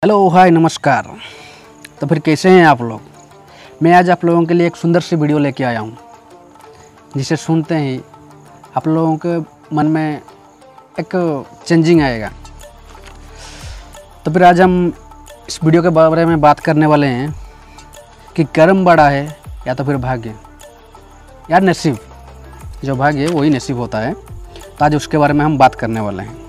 Hello hi नमस्कार। तो फिर कैसे हैं आप लोग। मैं आज आप लोगों के लिए एक सुंदर सी वीडियो लेके आया हूँ, जिसे सुनते ही आप लोगों के मन में एक चेंजिंग आएगा। तो फिर आज हम इस वीडियो के बारे में बात करने वाले हैं कि कर्म बड़ा है या तो फिर भाग्य या नसीब। जो भाग्य है वही नसीब होता है। तो आज उसके बारे में हम बात करने वाले हैं।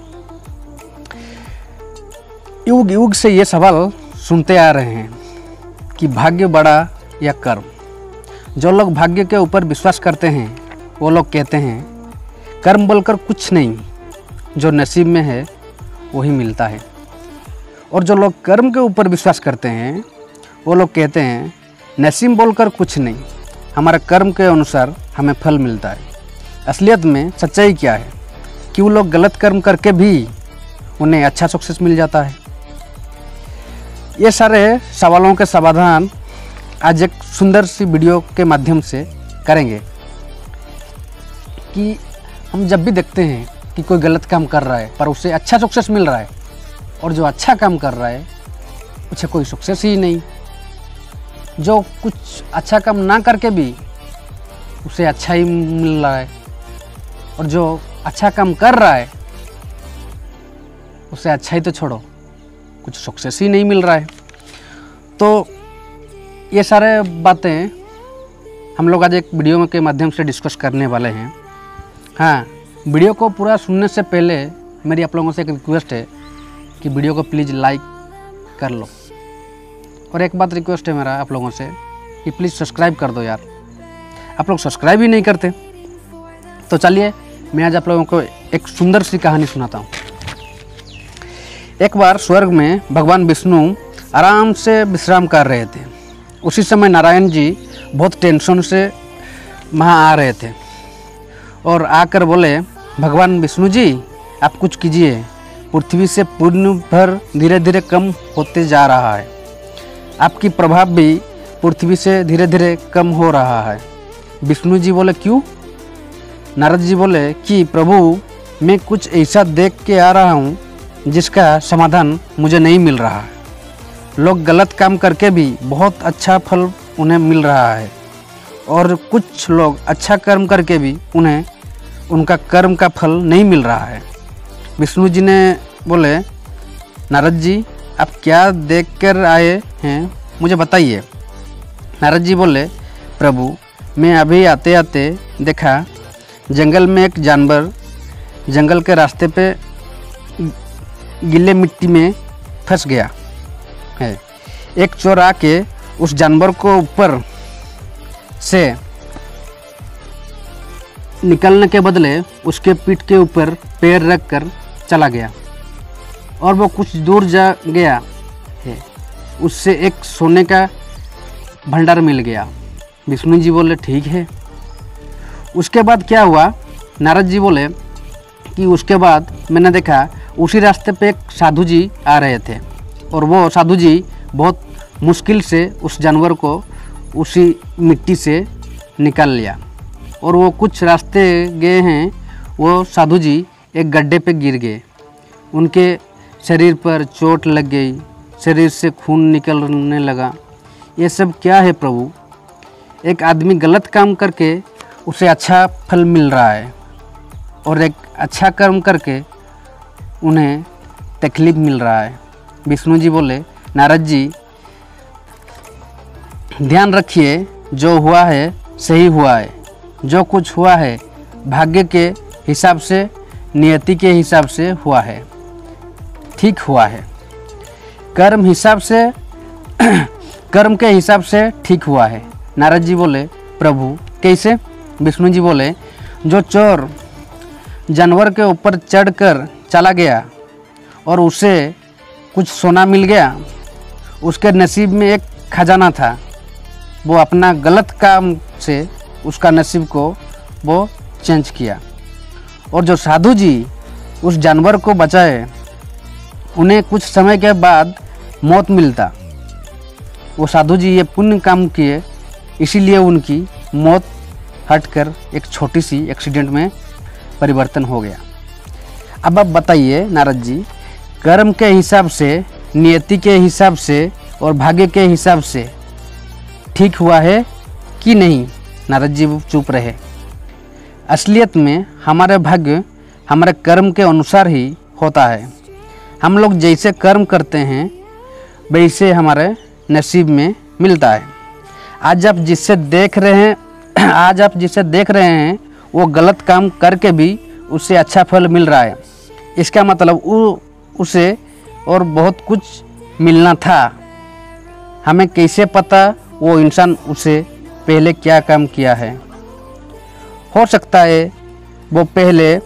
युग युग से ये सवाल सुनते आ रहे हैं कि भाग्य बड़ा या कर्म। जो लोग भाग्य के ऊपर विश्वास करते हैं वो लोग कहते हैं कर्म बोलकर कुछ नहीं, जो नसीब में है वही मिलता है। और जो लोग कर्म के ऊपर विश्वास करते हैं वो लोग कहते हैं नसीब बोलकर कुछ नहीं, हमारे कर्म के अनुसार हमें फल मिलता है। असलियत में सच्चाई क्या है कि वो लोग गलत कर्म करके भी उन्हें अच्छा सक्सेस मिल जाता है। ये सारे सवालों के समाधान आज एक सुंदर सी वीडियो के माध्यम से करेंगे कि हम जब भी देखते हैं कि कोई गलत काम कर रहा है पर उसे अच्छा सक्सेस मिल रहा है, और जो अच्छा काम कर रहा है उसे कोई सक्सेस ही नहीं। जो कुछ अच्छा काम ना करके भी उसे अच्छा ही मिल रहा है, और जो अच्छा काम कर रहा है उसे अच्छा ही तो छोड़ो, कुछ सक्सेस ही नहीं मिल रहा है। तो ये सारे बातें हम लोग आज एक वीडियो के माध्यम से डिस्कस करने वाले हैं। हाँ, वीडियो को पूरा सुनने से पहले मेरी आप लोगों से एक रिक्वेस्ट है कि वीडियो को प्लीज़ लाइक कर लो। और एक बात रिक्वेस्ट है मेरा आप लोगों से कि प्लीज़ सब्सक्राइब कर दो यार, आप लोग सब्सक्राइब ही नहीं करते। तो चलिए मैं आज आप लोगों को एक सुंदर सी कहानी सुनाता हूँ। एक बार स्वर्ग में भगवान विष्णु आराम से विश्राम कर रहे थे। उसी समय नारायण जी बहुत टेंशन से वहाँ आ रहे थे और आकर बोले, भगवान विष्णु जी आप कुछ कीजिए, पृथ्वी से पुण्य भर धीरे धीरे कम होते जा रहा है। आपकी प्रभाव भी पृथ्वी से धीरे धीरे कम हो रहा है। विष्णु जी बोले क्यों? नारद जी बोले कि प्रभु मैं कुछ ऐसा देख के आ रहा हूँ जिसका समाधान मुझे नहीं मिल रहा है। लोग गलत काम करके भी बहुत अच्छा फल उन्हें मिल रहा है, और कुछ लोग अच्छा कर्म करके भी उन्हें उनका कर्म का फल नहीं मिल रहा है। विष्णु जी ने बोले, नारद जी आप क्या देख कर आए हैं मुझे बताइए। नारद जी बोले, प्रभु मैं अभी आते आते देखा जंगल में एक जानवर जंगल के रास्ते पे गीले मिट्टी में फंस गया है। एक चोर आके उस जानवर को ऊपर से निकलने के बदले उसके पीठ के ऊपर पैर रख कर चला गया, और वो कुछ दूर जा गया है, उससे एक सोने का भंडार मिल गया। विष्णु जी बोले ठीक है। उसके बाद क्या हुआ? नारद जी बोले कि उसके बाद मैंने देखा उसी रास्ते पे एक साधु जी आ रहे थे, और वो साधु जी बहुत मुश्किल से उस जानवर को उसी मिट्टी से निकाल लिया। और वो कुछ रास्ते गए हैं, वो साधु जी एक गड्ढे पे गिर गए। उनके शरीर पर चोट लग गई, शरीर से खून निकलने लगा। ये सब क्या है प्रभु? एक आदमी गलत काम करके उसे अच्छा फल मिल रहा है, और एक अच्छा कर्म करके उन्हें तकलीफ मिल रहा है। विष्णु जी बोले, नारद जी ध्यान रखिए, जो हुआ है सही हुआ है। जो कुछ हुआ है भाग्य के हिसाब से, नियति के हिसाब से हुआ है, ठीक हुआ है। कर्म हिसाब से कर्म के हिसाब से ठीक हुआ है। नारद जी बोले, प्रभु कैसे? विष्णु जी बोले, जो चोर जानवर के ऊपर चढ़कर चला गया और उसे कुछ सोना मिल गया, उसके नसीब में एक खजाना था। वो अपना गलत काम से उसका नसीब को वो चेंज किया। और जो साधु जी उस जानवर को बचाए, उन्हें कुछ समय के बाद मौत मिलता। वो साधु जी ये पुण्य काम किए, इसीलिए उनकी मौत हटकर एक छोटी सी एक्सीडेंट में परिवर्तन हो गया। अब आप बताइए नारद जी, कर्म के हिसाब से नियति के हिसाब से और भाग्य के हिसाब से ठीक हुआ है कि नहीं। नारद जी चुप रहे। असलियत में हमारे भाग्य हमारे कर्म के अनुसार ही होता है। हम लोग जैसे कर्म करते हैं वैसे हमारे नसीब में मिलता है। आज आप जिससे देख रहे हैं वो गलत काम करके भी उससे अच्छा फल मिल रहा है। इसका मतलब उसे और बहुत कुछ मिलना था। हमें कैसे पता वो इंसान उसे पहले क्या काम किया है। हो सकता है वो पहले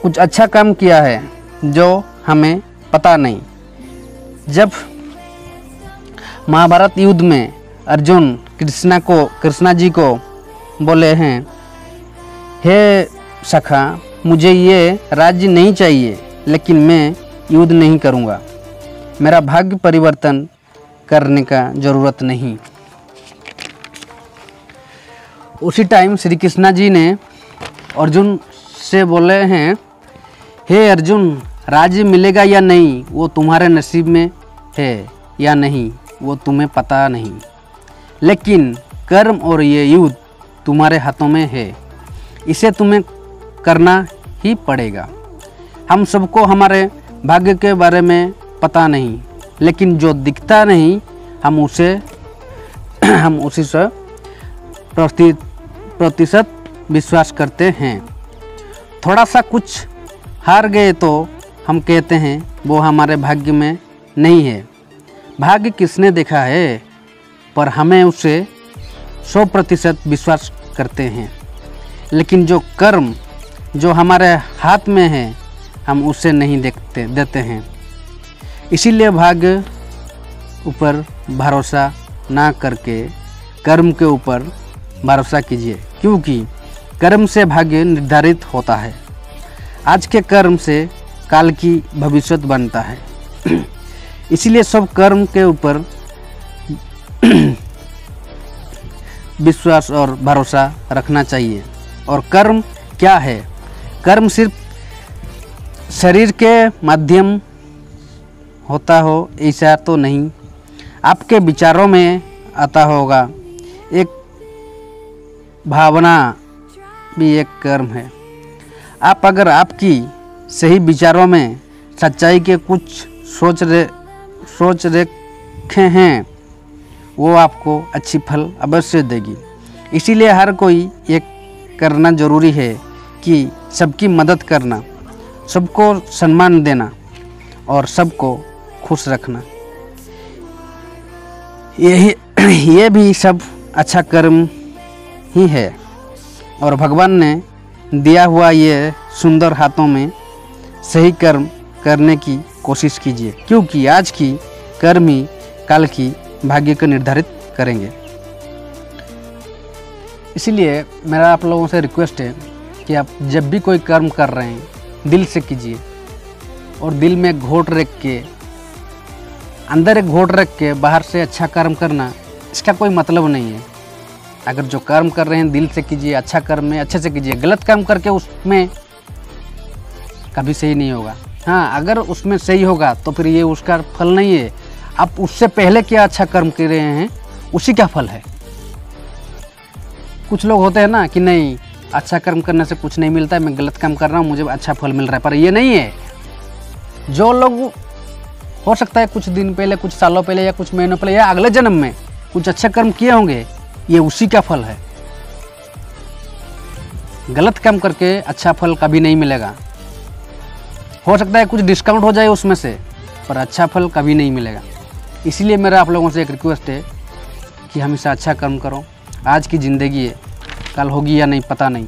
कुछ अच्छा काम किया है जो हमें पता नहीं। जब महाभारत युद्ध में अर्जुन कृष्णा जी को बोले हैं, हे सखा, मुझे ये राज्य नहीं चाहिए, लेकिन मैं युद्ध नहीं करूँगा। मेरा भाग्य परिवर्तन करने का ज़रूरत नहीं। उसी टाइम श्री कृष्णा जी ने अर्जुन से बोले हैं, हे अर्जुन, राज्य मिलेगा या नहीं वो तुम्हारे नसीब में है या नहीं वो तुम्हें पता नहीं, लेकिन कर्म और ये युद्ध तुम्हारे हाथों में है। इसे तुम्हें करना ही पड़ेगा। हम सबको हमारे भाग्य के बारे में पता नहीं, लेकिन जो दिखता नहीं हम उसी से प्रतिशत विश्वास करते हैं। थोड़ा सा कुछ हार गए तो हम कहते हैं वो हमारे भाग्य में नहीं है। भाग्य किसने देखा है, पर हमें उसे 100% विश्वास करते हैं। लेकिन जो कर्म जो हमारे हाथ में है हम उसे नहीं देते हैं। इसीलिए भाग्य ऊपर भरोसा ना करके कर्म के ऊपर भरोसा कीजिए, क्योंकि कर्म से भाग्य निर्धारित होता है। आज के कर्म से काल की भविष्य बनता है। इसीलिए सब कर्म के ऊपर विश्वास और भरोसा रखना चाहिए। और कर्म क्या है? कर्म सिर्फ शरीर के माध्यम होता हो ऐसा तो नहीं, आपके विचारों में आता होगा। एक भावना भी एक कर्म है। आप अगर आपकी सही विचारों में सच्चाई के कुछ सोच रखे हैं वो आपको अच्छी फल अवश्य देगी। इसीलिए हर कोई ये करना ज़रूरी है कि सबकी मदद करना, सबको सम्मान देना और सबको खुश रखना। ये भी सब अच्छा कर्म ही है। और भगवान ने दिया हुआ ये सुंदर हाथों में सही कर्म करने की कोशिश कीजिए, क्योंकि आज की कर्म ही काल की भाग्य को निर्धारित करेंगे। इसीलिए मेरा आप लोगों से रिक्वेस्ट है कि आप जब भी कोई कर्म कर रहे हैं दिल से कीजिए, और दिल में एक घोट रख के, अंदर एक घोट रख के बाहर से अच्छा कर्म करना, इसका कोई मतलब नहीं है। अगर जो कर्म कर रहे हैं दिल से कीजिए, अच्छा कर्म में अच्छे से कीजिए। गलत काम करके उसमें कभी सही नहीं होगा। हाँ, अगर उसमें सही होगा तो फिर ये उसका फल नहीं है। आप उससे पहले क्या अच्छा कर्म कर रहे हैं उसी का फल है। कुछ लोग होते हैं ना कि नहीं, अच्छा कर्म करने से कुछ नहीं मिलता है, मैं गलत काम कर रहा हूँ मुझे अच्छा फल मिल रहा है, पर ये नहीं है। जो लोग हो सकता है कुछ दिन पहले, कुछ सालों पहले या कुछ महीनों पहले या अगले जन्म में कुछ अच्छा कर्म किए होंगे, ये उसी का फल है। गलत काम करके अच्छा फल कभी नहीं मिलेगा। हो सकता है कुछ डिस्काउंट हो जाए उसमें से, पर अच्छा फल कभी नहीं मिलेगा। इसीलिए मेरा आप लोगों से एक रिक्वेस्ट है कि हमेशा अच्छा कर्म करो। आज की ज़िंदगी है, कल होगी या नहीं पता नहीं।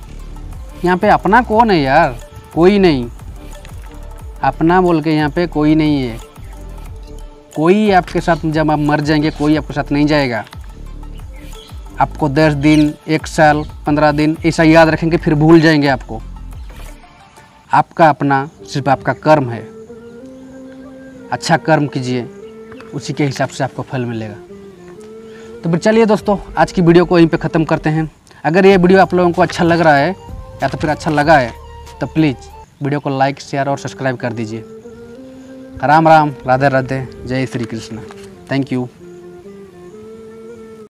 यहाँ पे अपना कौन है यार? कोई नहीं। अपना बोल के यहाँ पे कोई नहीं है। कोई आपके साथ जब आप मर जाएंगे कोई आपके साथ नहीं जाएगा। आपको 10 दिन, 1 साल, 15 दिन ऐसा याद रखेंगे, फिर भूल जाएंगे आपको। आपका अपना सिर्फ आपका कर्म है। अच्छा कर्म कीजिए, उसी के हिसाब से आपको फल मिलेगा। तो फिर चलिए दोस्तों, आज की वीडियो को यहीं पे ख़त्म करते हैं। अगर ये वीडियो आप लोगों को अच्छा लग रहा है या तो फिर अच्छा लगा है तो प्लीज़ वीडियो को लाइक, शेयर और सब्सक्राइब कर दीजिए। राम राम, राधे राधे, जय श्री कृष्ण। Thank you.